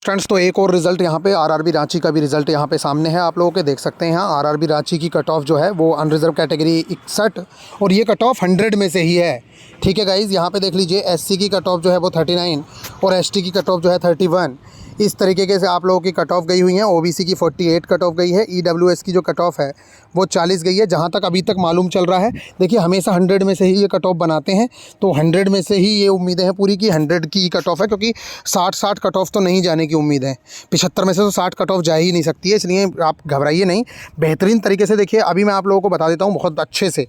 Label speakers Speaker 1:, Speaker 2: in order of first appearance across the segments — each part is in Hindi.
Speaker 1: फ्रेंड्स तो एक और रिज़ल्ट यहाँ पे आरआरबी रांची का भी रिज़ल्ट यहाँ पे सामने है। आप लोगों के देख सकते हैं यहाँ आरआरबी रांची की कट ऑफ जो है वो अनरिजर्व कैटेगरी 61 और ये कट ऑफ 100 में से ही है। ठीक है गाइज़, यहाँ पे देख लीजिए एससी की कट ऑफ जो है वो 39 और एसटी की कट ऑफ जो है 31। इस तरीके से आप लोगों की कट ऑफ गई हुई है। ओबीसी की 48 कट ऑफ गई है। ईडब्ल्यूएस की जो कट ऑफ है वो 40 गई है। जहाँ तक अभी तक मालूम चल रहा है, देखिए हमेशा 100 में से ही ये कट ऑफ बनाते हैं, तो 100 में से ही ये उम्मीदें हैं पूरी की 100 की कट ऑफ है, क्योंकि 60 कट ऑफ तो नहीं जाने की उम्मीद है। 75 में से तो 60 कट ऑफ जा ही नहीं सकती है, इसलिए आप घबराइए नहीं। बेहतरीन तरीके से देखिए, अभी मैं आप लोगों को बता देता हूँ बहुत अच्छे से।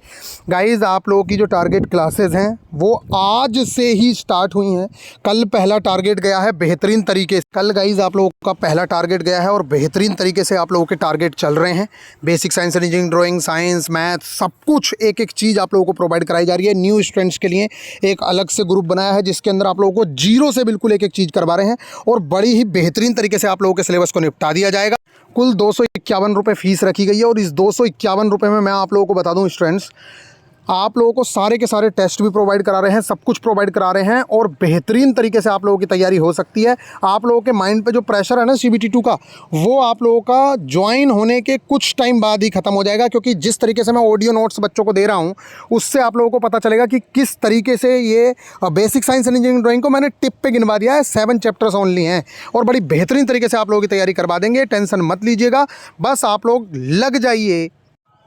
Speaker 1: गाइज़ आप लोगों की जो टारगेट क्लासेज हैं वो आज से ही स्टार्ट हुई हैं। कल पहला टारगेट गया है बेहतरीन तरीके से। कल गाइज़ आप लोगों का पहला टारगेट गया है और बेहतरीन तरीके से आप लोगों के टारगेट चल रहे हैं। Basic science, engineering, drawing, science, math, सब कुछ एक एक चीज़ आप लोगों को प्रोवाइड कराई जा रही है। न्यू स्टूडेंट्स के लिए एक अलग से ग्रुप बनाया है जिसके अंदर आप लोगों को जीरो से बिल्कुल एक एक चीज़ करवा रहे हैं और बड़ी ही बेहतरीन तरीके से आप लोगों के सिलेबस को निपटा दिया जाएगा। कुल 251 रुपये फ़ीस रखी गई है और इस 251 रुपये में मैं आप लोगों को बता दूँ स्टूडेंट्स, आप लोगों को सारे के सारे टेस्ट भी प्रोवाइड करा रहे हैं, सब कुछ प्रोवाइड करा रहे हैं और बेहतरीन तरीके से आप लोगों की तैयारी हो सकती है। आप लोगों के माइंड पे जो प्रेशर है ना CBT 2 का, वो आप लोगों का ज्वाइन होने के कुछ टाइम बाद ही ख़त्म हो जाएगा, क्योंकि जिस तरीके से मैं ऑडियो नोट्स बच्चों को दे रहा हूँ उससे आप लोगों को पता चलेगा कि किस तरीके से ये basic science and engineering drawing को मैंने टिप पे गिनवा दिया है। 7 चैप्टर्स ओनली हैं और बड़ी बेहतरीन तरीके से आप लोगों की तैयारी करवा देंगे। टेंशन मत लीजिएगा, बस आप लोग लग जाइए।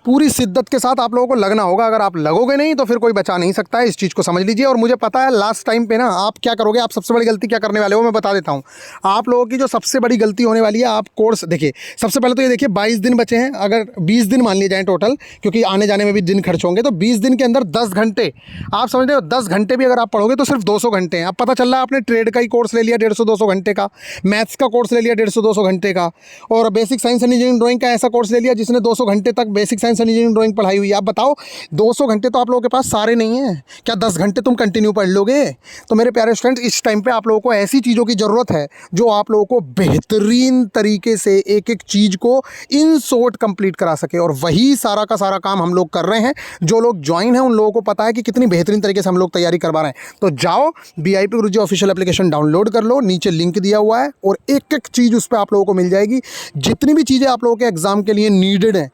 Speaker 1: पूरी शिद्दत के साथ आप लोगों को लगना होगा। अगर आप लगोगे नहीं तो फिर कोई बचा नहीं सकता है, इस चीज़ को समझ लीजिए। और मुझे पता है लास्ट टाइम पे ना आप क्या करोगे, आप सबसे बड़ी गलती क्या करने वाले हो मैं बता देता हूँ। आप लोगों की जो सबसे बड़ी गलती होने वाली है, आप कोर्स देखिए, सबसे पहले तो ये देखिए 22 दिन बचे हैं। अगर 20 दिन मान लिए जाएँ टोटल, क्योंकि आने जाने में भी दिन खर्च होंगे, तो 20 दिन के अंदर 10 घंटे आप समझ रहे हो। 10 घंटे भी अगर आप पढ़ोगे तो सिर्फ 200 घंटे हैं। अब पता चल रहा है आपने ट्रेड का ही कोर्स ले लिया 150-200 घंटे का, मैथ्स का कोर्स ले लिया 150-200 घंटे का, और basic science and engineering drawing का ऐसा कोर्स ले लिया जिसने 200 घंटे तक basic science and engineering drawing पढ़ाई हुई। आप बताओ 200 घंटे तो आप लोगों के पास सारे नहीं हैं, क्या 10 घंटे तुम कंटिन्यू पढ़ लोगे? तो मेरे प्यारे स्टूडेंट, इस टाइम पे आप लोगों को ऐसी चीज़ों की ज़रूरत है जो आप लोगों को बेहतरीन तरीके से एक एक चीज़ को इन शॉर्ट कंप्लीट करा सके, और वही सारा का सारा काम हम लोग कर रहे हैं। जो लोग ज्वाइन हैं उन लोगों को पता है कि कितनी बेहतरीन तरीके से हम लोग तैयारी करवा रहे हैं। तो जाओ VIP गुरुजी ऑफिशियल एप्लीकेशन डाउनलोड कर लो, नीचे लिंक दिया हुआ है और एक एक चीज़ उस पर आप लोगों को मिल जाएगी। जितनी भी चीज़ें आप लोगों के एग्जाम के लिए नीडेड हैं,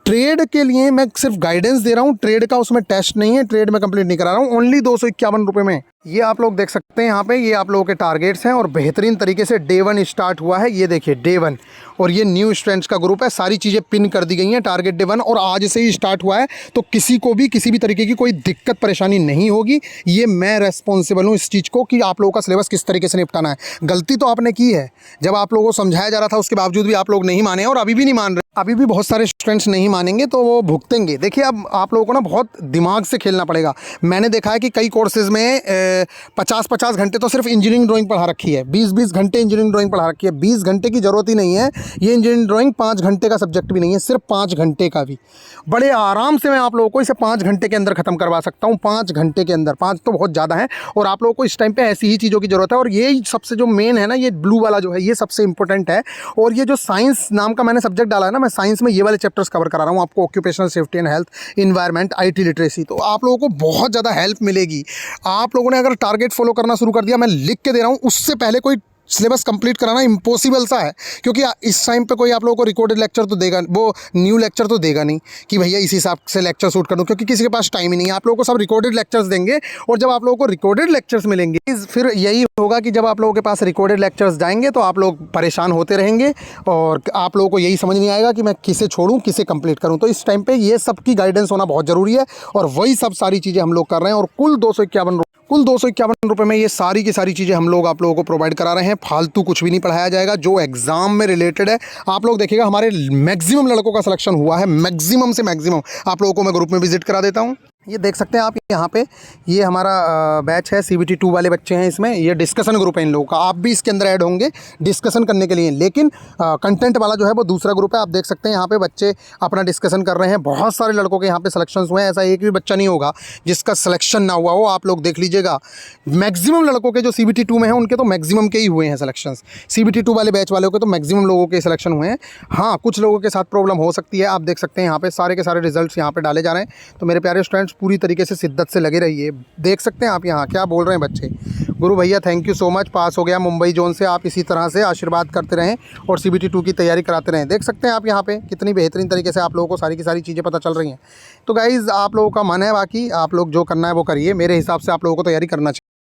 Speaker 1: ट्रेड के लिए मैं सिर्फ गाइडेंस दे रहा हूँ, ट्रेड का उसमें टेस्ट नहीं है, ट्रेड में कंप्लीट नहीं करा रहा हूँ। ओनली 251 रुपये में ये आप लोग देख सकते हैं। यहाँ पे ये आप लोगों के टारगेट्स हैं और बेहतरीन तरीके से डे 1 स्टार्ट हुआ है। ये देखिए डे 1, और ये न्यू स्टूडेंट्स का ग्रुप है। सारी चीज़ें पिन कर दी गई हैं। टारगेट डे 1 और आज से ही स्टार्ट हुआ है, तो किसी को भी किसी भी तरीके की कोई दिक्कत परेशानी नहीं होगी। ये मैं रेस्पॉन्सिबल हूँ इस चीज़ को कि आप लोगों का सिलेबस किस तरीके से निपटाना है। गलती तो आपने की है, जब आप लोगों को समझाया जा रहा था उसके बावजूद भी आप लोग नहीं माने और अभी भी नहीं मान रहे। अभी भी बहुत सारे स्टूडेंट्स नहीं मानेंगे तो वो भुगतेंगे। देखिए अब आप लोगों को ना बहुत दिमाग से खेलना पड़ेगा। मैंने देखा है कि कई कोर्सेज़ में 50-50 घंटे तो सिर्फ इंजीनियरिंग ड्राइंग पढ़ा रखी है, 20-20 घंटे इंजीनियरिंग ड्राइंग पढ़ा रखी है। 20 घंटे की ज़रूरत ही नहीं है। ये इंजीनियरिंग ड्राइंग 5 घंटे का सब्जेक्ट भी नहीं है, सिर्फ 5 घंटे का भी बड़े आराम से मैं आप लोगों को इसे 5 घंटे के अंदर ख़त्म करवा सकता हूँ। 5 घंटे के अंदर, 5 तो बहुत ज़्यादा है। और आप लोगों को इस टाइम पे ऐसी ही चीज़ों की ज़रूरत है। और ये सबसे जो मेन है ना, ये ब्लू वाला जो है ये सबसे इंपॉर्टेंट है। और ये जो साइंस नाम का मैंने सब्जेक्ट डाला है ना, मैं साइंस में ये वाले चैप्टर्स कवर करा रहा हूँ आपको। Occupational safety and health, environment, IT literacy. तो आप लोगों को बहुत ज़्यादा हेल्प मिलेगी। आप लोगों ने अगर टारगेट फॉलो करना शुरू कर दिया, मैं लिख के दे रहा हूँ, उससे पहले कोई सिलेबस कंप्लीट कराना इम्पॉसिबल सा है। क्योंकि इस टाइम पे कोई आप लोगों को रिकॉर्डेड लेक्चर तो देगा, वो न्यू लेक्चर तो देगा नहीं कि भैया इसी हिसाब से लेक्चर शूट कर दूँ, क्योंकि किसी के पास टाइम ही नहीं है। आप लोगों को सब रिकॉर्डेड लेक्चर्स देंगे और जब आप लोगों को रिकॉर्डेड लेक्चर्स मिलेंगे फिर यही होगा कि जब आप लोगों के पास रिकॉर्डेड लेक्चर्स जाएंगे तो आप लोग परेशान होते रहेंगे और आप लोगों को यही समझ नहीं आएगा कि मैं किसे छोड़ूं किसे कंप्लीट करूं। तो इस टाइम पे ये सब की गाइडेंस होना बहुत ज़रूरी है और वही सब सारी चीज़ें हम लोग कर रहे हैं। और कुल 251 रुपये में ये सारी की सारी चीज़ें हम लोग आप लोगों को प्रोवाइड करा रहे हैं। फालतू कुछ भी नहीं पढ़ाया जाएगा, जो एग्ज़ाम में रिलेटेड है। आप लोग देखिएगा हमारे मैक्सिमम लड़कों का सिलेक्शन हुआ है, मैक्सिमम से मैक्सिमम। आप लोगों को मैं ग्रुप में विजिट करा देता हूँ। ये देख सकते हैं आप यहाँ पे, ये हमारा बैच है। CBT 2 वाले बच्चे हैं इसमें। ये डिस्कशन ग्रुप है इन लोगों का। आप भी इसके अंदर ऐड होंगे डिस्कशन करने के लिए, लेकिन कंटेंट वाला जो है वो दूसरा ग्रुप है। आप देख सकते हैं यहाँ पे बच्चे अपना डिस्कशन कर रहे हैं। बहुत सारे लड़कों के यहाँ पे सिलेक्शन हुए हैं। ऐसा एक भी बच्चा नहीं होगा जिसका सिलेक्शन ना हुआ हो। आप लोग देख लीजिएगा, मैक्सिमम लड़कों के जो CBT 2 में हैं उनके तो मैक्सिमम के ही हुए हैं सिलेक्शन। CBT 2 वाले बैच वालों के तो मैक्सिमम लोगों के सिलेक्शन हुए हैं। हाँ, कुछ लोगों के साथ प्रॉब्लम हो सकती है। आप देख सकते हैं यहाँ पे सारे के सारे रिजल्ट्स यहाँ पे डाले जा रहे हैं। तो मेरे प्यारे स्टूडेंट्स पूरी तरीके से शिद्दत से लगे रहिए। देख सकते हैं आप यहाँ क्या बोल रहे हैं बच्चे, गुरु भैया थैंक यू सो मच, पास हो गया मुंबई जोन से। आप इसी तरह से आशीर्वाद करते रहें और CBT 2 की तैयारी कराते रहें। देख सकते हैं आप यहाँ पे कितनी बेहतरीन तरीके से आप लोगों को सारी की सारी चीज़ें पता चल रही हैं। तो गाइज़ आप लोगों का मन है, बाकी आप लोग जो करना है वो करिए। मेरे हिसाब से आप लोगों को तैयारी करना चाहिए।